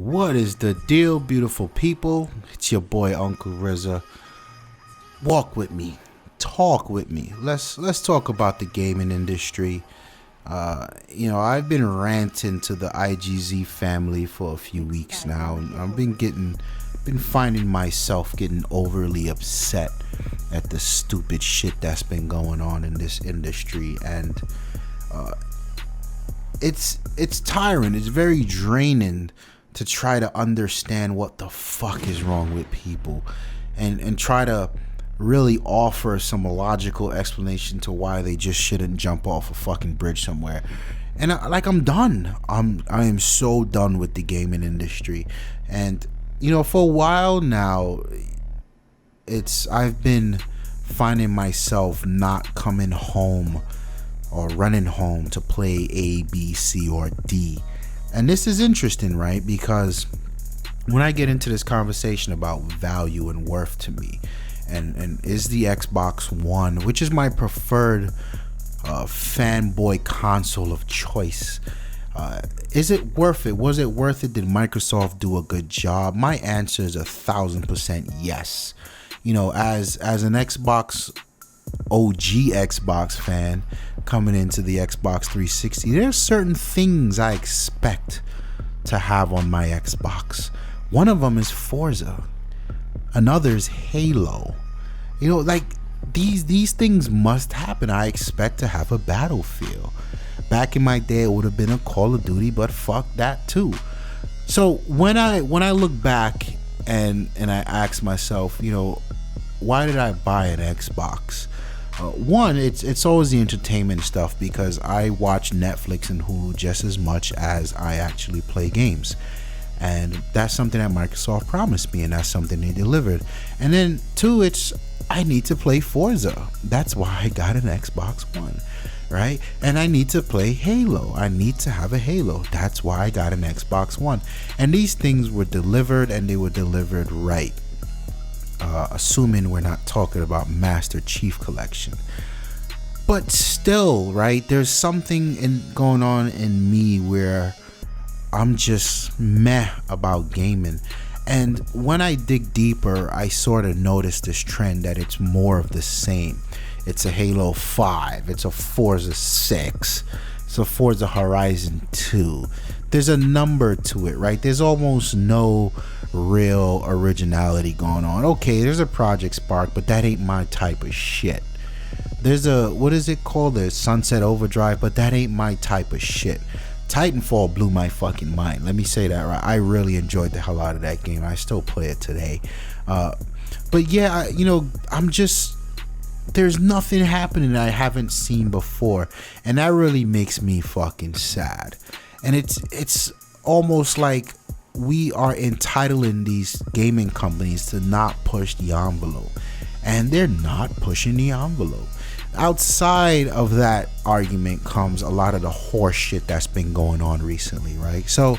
What is the deal, beautiful people? It's your boy Uncle RZA. Walk with me, talk with me. Let's talk about the gaming industry. I've been ranting to the IGZ family for a few weeks now, and I've been finding myself getting overly upset at the stupid shit that's been going on in this industry, and it's tiring. It's very draining to try to understand what the fuck is wrong with people, and try to really offer some logical explanation to why they just shouldn't jump off a fucking bridge somewhere. And I'm done. I am so done with the gaming industry. And for a while now, I've been finding myself not coming home or running home to play A, B, C, or D. And this is interesting, right? Because when I get into this conversation about value and worth to me, and is the Xbox One, which is my preferred fanboy console of choice, is it worth it? Was it worth it? Did Microsoft do a good job? My answer is 1,000% yes. As an Xbox OG Xbox fan coming into the Xbox 360, there's certain things I expect to have on my Xbox. One of them is Forza. Another is Halo. These things must happen. I expect to have a Battlefield. Back in my day, it would have been a Call of Duty, but fuck that too. So when I look back and I ask myself, why did I buy an Xbox? One, it's always the entertainment stuff, because I watch Netflix and Hulu just as much as I actually play games. And that's something that Microsoft promised me, and that's something they delivered. And then two, I need to play Forza. That's why I got an Xbox One, right? And I need to play Halo. I need to have a Halo. That's why I got an Xbox One. And these things were delivered, and they were delivered right. Assuming we're not talking about Master Chief Collection. But still, right, there's something going on in me where I'm just meh about gaming. And when I dig deeper, I sort of notice this trend that it's more of the same. It's a Halo 5, it's a Forza 6, it's a Forza Horizon 2. There's a number to it, right? There's almost no real originality going on. Okay, there's a Project Spark, but that ain't my type of shit. There's what is it called? The Sunset Overdrive, but that ain't my type of shit. Titanfall blew my fucking mind. Let me say that, right? I really enjoyed the hell out of that game. I still play it today. But yeah, I'm just, there's nothing happening that I haven't seen before, and that really makes me fucking sad. And it's almost like we are entitling these gaming companies to not push the envelope, and they're not pushing the envelope. Outside of that argument comes a lot of the horse shit that's been going on recently, right? So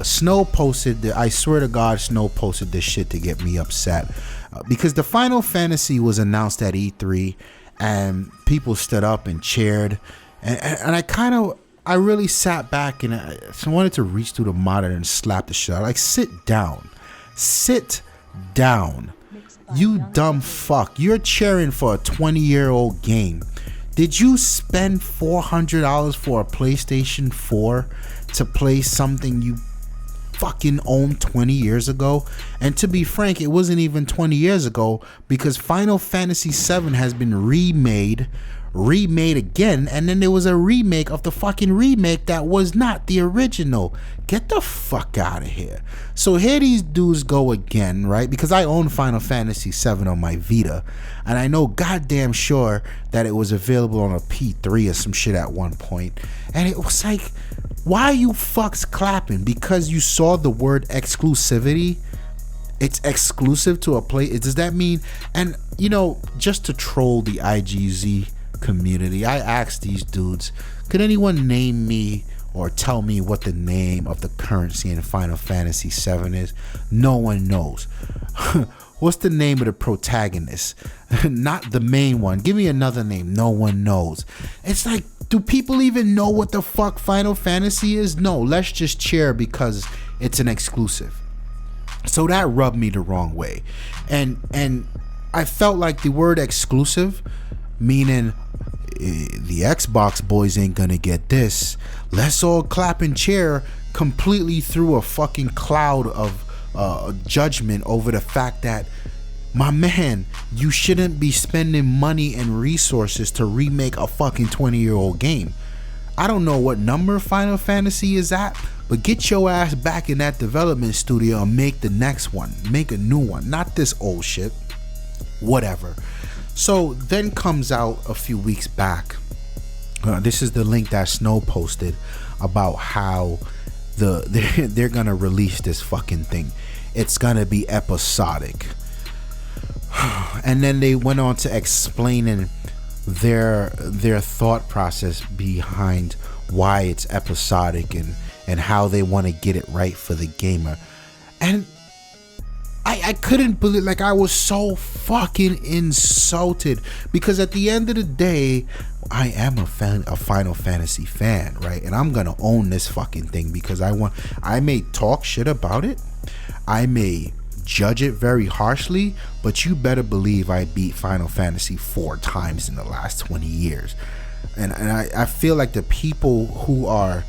Snow posted, I swear to God, Snow posted this shit to get me upset, because the Final Fantasy was announced at E3, and people stood up and cheered, and I really sat back, and I wanted to reach through the monitor and slap the shit out. Like, sit down. You dumb fuck. You're cheering for a 20-year-old game. Did you spend $400 for a PlayStation 4 to play something you fucking owned 20 years ago? And to be frank, it wasn't even 20 years ago, because Final Fantasy VII has been remade again, and then there was a remake of the fucking remake that was not the original. Get the fuck out of here. So here these dudes go again, right? Because I own Final Fantasy VII on my Vita, and I know goddamn sure that it was available on a P3 or some shit at one point. And it was like, why are you fucks clapping? Because you saw the word exclusivity? It's exclusive to a play. Does that mean? And just to troll the IGZ community, I asked these dudes, could anyone name me or tell me what the name of the currency in Final Fantasy VII is? No one knows. What's the name of the protagonist? Not the main one. Give me another name. No one knows. It's like, do people even know what the fuck Final Fantasy is? No, let's just cheer because it's an exclusive. So that rubbed me the wrong way. And I felt like the word exclusive, meaning the Xbox boys ain't gonna get this. Let's all clap and cheer, completely threw a fucking cloud of judgment over the fact that, my man, you shouldn't be spending money and resources to remake a fucking 20-year-old game. I don't know what number Final Fantasy is at, but get your ass back in that development studio and make the next one. Make a new one, not this old shit. Whatever. So then comes out a few weeks back. This is the link that Snow posted about how they're gonna release this fucking thing. It's gonna be episodic. And then they went on to explaining their thought process behind why it's episodic and how they want to get it right for the gamer. And I couldn't believe, like, I was so fucking insulted, because at the end of the day, I am a Final Fantasy fan, right? And I'm gonna own this fucking thing, because I may talk shit about it, I may judge it very harshly, but you better believe I beat Final Fantasy 4 times in the last 20 years. And I feel like the people who are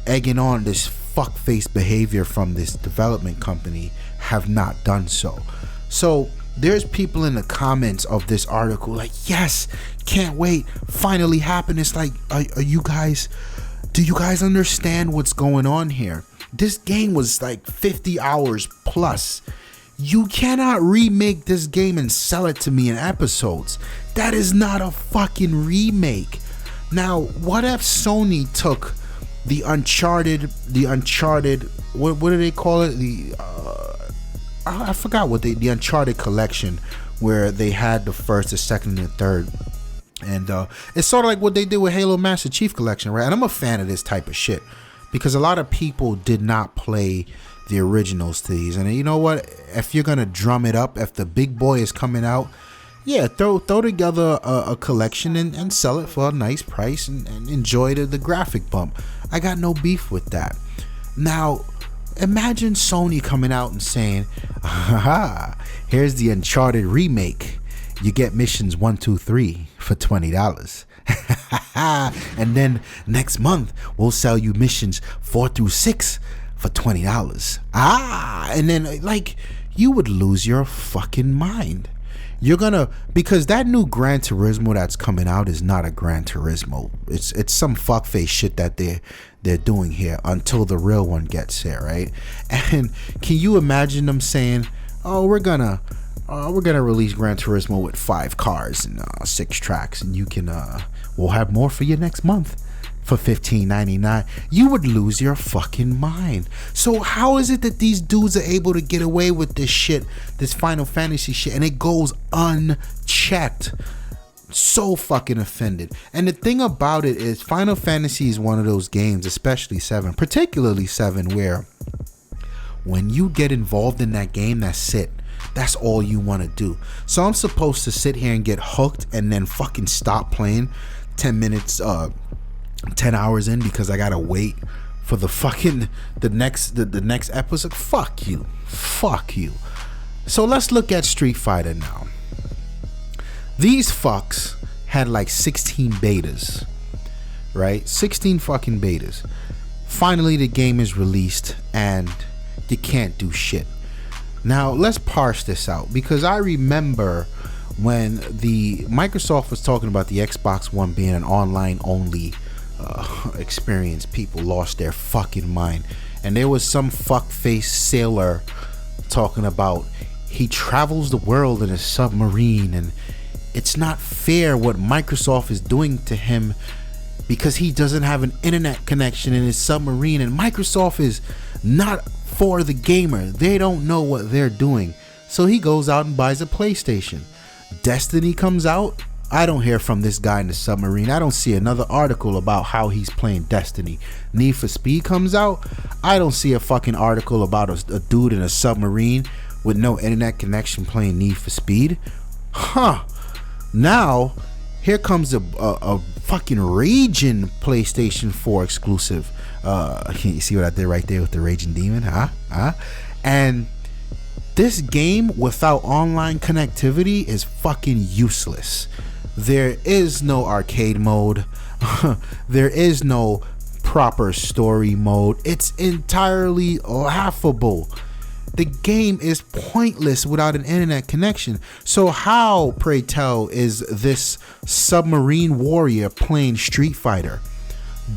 egging on this fuckface behavior from this development company have not done so. So there's people in the comments of this article like, yes, can't wait, finally happened. It's like, do you guys understand what's going on here? This game was like 50 hours plus. You cannot remake this game and sell it to me in episodes. That is not a fucking remake. Now, what if Sony took the Uncharted, what do they call it? I forgot what the Uncharted collection, where they had the first, the second, and the third. And it's sort of like what they did with Halo Master Chief Collection, right? And I'm a fan of this type of shit, because a lot of people did not play the originals to these. And you know what? If you're gonna drum it up, if the big boy is coming out, yeah, throw together a collection and sell it for a nice price and enjoy the graphic bump. I got no beef with that. Now, imagine Sony coming out and saying, haha, here's the Uncharted remake. You get missions 1, 2, 3 for $20. And then next month we'll sell you missions 4 through 6 for $20. And then, like, you would lose your fucking mind. You're gonna, because that new Gran Turismo that's coming out is not a Gran Turismo. It's some fuckface shit that they're doing here until the real one gets here, right? And can you imagine them saying, oh, we're gonna release Gran Turismo with 5 cars and 6 tracks, and you can we'll have more for you next month for $15.99. You would lose your fucking mind. So how is it that these dudes are able to get away with this shit, this Final Fantasy shit, and it goes unchecked? So fucking offended. And the thing about it is, Final Fantasy is one of those games, especially 7, particularly 7, where when you get involved in that game, that's it. That's all you want to do. So I'm supposed to sit here and get hooked and then fucking stop playing 10 minutes 10 hours in because I gotta wait for the fucking the next episode. Fuck you. So let's look at Street Fighter now. These fucks had like 16 betas, right? 16 fucking betas. Finally the game is released and you can't do shit. Now let's parse this out, because I remember when the Microsoft was talking about the Xbox One being an online only experience, people lost their fucking mind. And there was some fuckface sailor talking about he travels the world in a submarine and it's not fair what Microsoft is doing to him because he doesn't have an internet connection in his submarine, and Microsoft is not for the gamer. They don't know what they're doing. So he goes out and buys a PlayStation. Destiny comes out, I don't hear from this guy in the submarine. I don't see another article about how he's playing Destiny. Need for Speed comes out, I don't see a fucking article about a dude in a submarine with no internet connection playing Need for Speed. Now here comes a fucking raging PlayStation 4 exclusive, You see what I did right there with the Raging Demon, And this game without online connectivity is fucking useless. There is no arcade mode. There is no proper story mode. It's entirely laughable. The game is pointless without an internet connection. So how, pray tell, is this submarine warrior playing Street Fighter?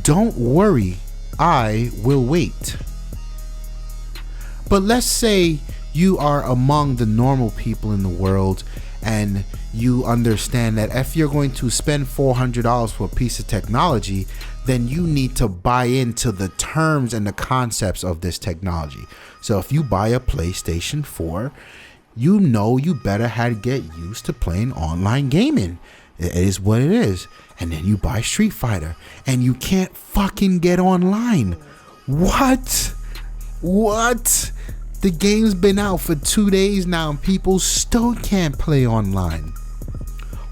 Don't worry, I will wait. But let's say you are among the normal people in the world and you understand that if you're going to spend $400 for a piece of technology, then you need to buy into the terms and the concepts of this technology. So if you buy a PlayStation 4, you know you better get used to playing online gaming. It is what it is. And then you buy Street Fighter and you can't fucking get online. What? The game's been out for 2 days now and people still can't play online.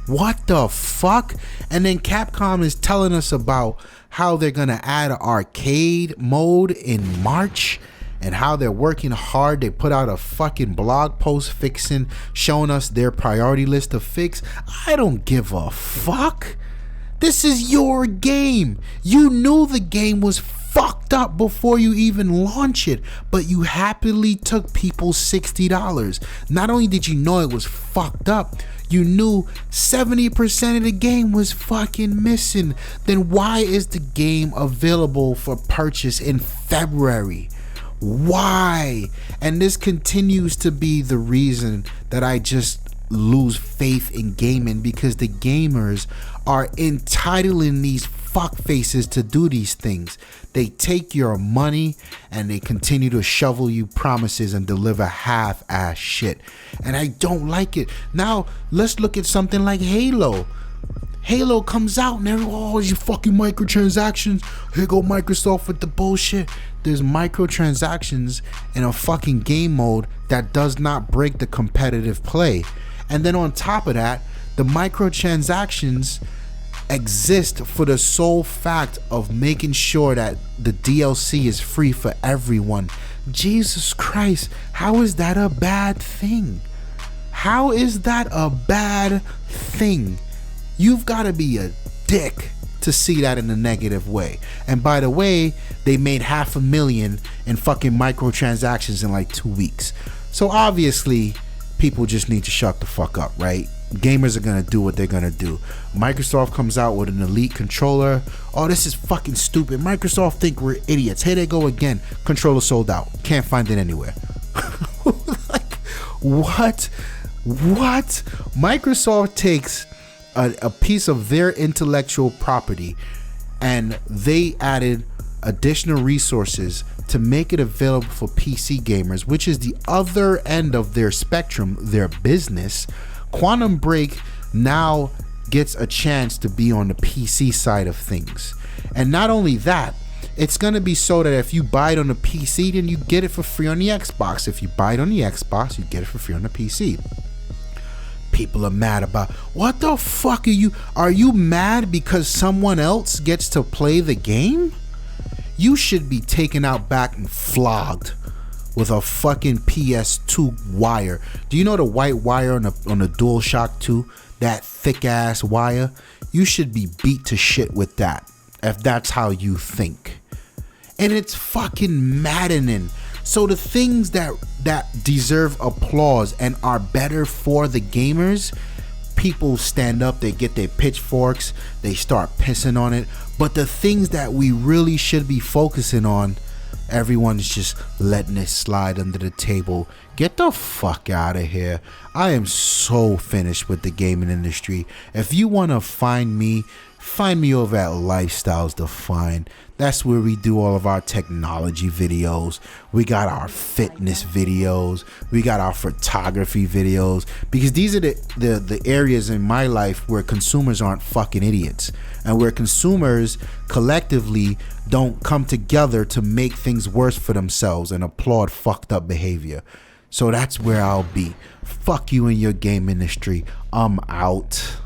What the fuck? And then Capcom is telling us about how they're gonna add an arcade mode in March and how they're working hard. They put out a fucking blog post showing us their priority list of fix. I don't give a fuck. This is your game. You knew the game was fucked up before you even launch it, but you happily took people's $60. Not only did you know it was fucked up, you knew 70% of the game was fucking missing. Then why is the game available for purchase in February? Why? And this continues to be the reason that I just lose faith in gaming, because the gamers are entitling these fuck faces to do these things. They take your money and they continue to shovel you promises and deliver half-ass shit. And I don't like it. Now, let's look at something like Halo. Halo comes out and everyone, oh, you fucking microtransactions. Here go Microsoft with the bullshit. There's microtransactions in a fucking game mode that does not break the competitive play. And then on top of that, the microtransactions exist for the sole fact of making sure that the DLC is free for everyone. Jesus Christ, how is that a bad thing? How is that a bad thing? You've got to be a dick to see that in a negative way. And by the way, they made $500,000 in fucking microtransactions in like 2 weeks. So obviously, people just need to shut the fuck up, right? Gamers are gonna do what they're gonna do. Microsoft comes out with an Elite controller. Oh, this is fucking stupid. Microsoft think we're idiots. Here they go again. Controller sold out. Can't find it anywhere. Like, what? Microsoft takes a piece of their intellectual property and they added additional resources to make it available for PC gamers, which is the other end of their spectrum, their business. Quantum Break now gets a chance to be on the PC side of things. And not only that, it's going to be so that if you buy it on the PC, then you get it for free on the Xbox. If you buy it on the Xbox, you get it for free on the PC. People are mad about, what the fuck are you mad because someone else gets to play the game? You should be taken out back and flogged with a fucking PS2 wire. Do you know the white wire on the DualShock 2? That thick ass wire? You should be beat to shit with that, if that's how you think. And it's fucking maddening. So the things that deserve applause and are better for the gamers, people stand up, they get their pitchforks, they start pissing on it. But the things that we really should be focusing on, everyone's just letting it slide under the table. Get the fuck out of here. I am so finished with the gaming industry. If you want to find me over at Lifestyles Defined. That's where we do all of our technology videos. We got our fitness videos. We got our photography videos. Because these are the areas in my life where consumers aren't fucking idiots. And where consumers collectively don't come together to make things worse for themselves and applaud fucked up behavior. So that's where I'll be. Fuck you and your game industry. I'm out.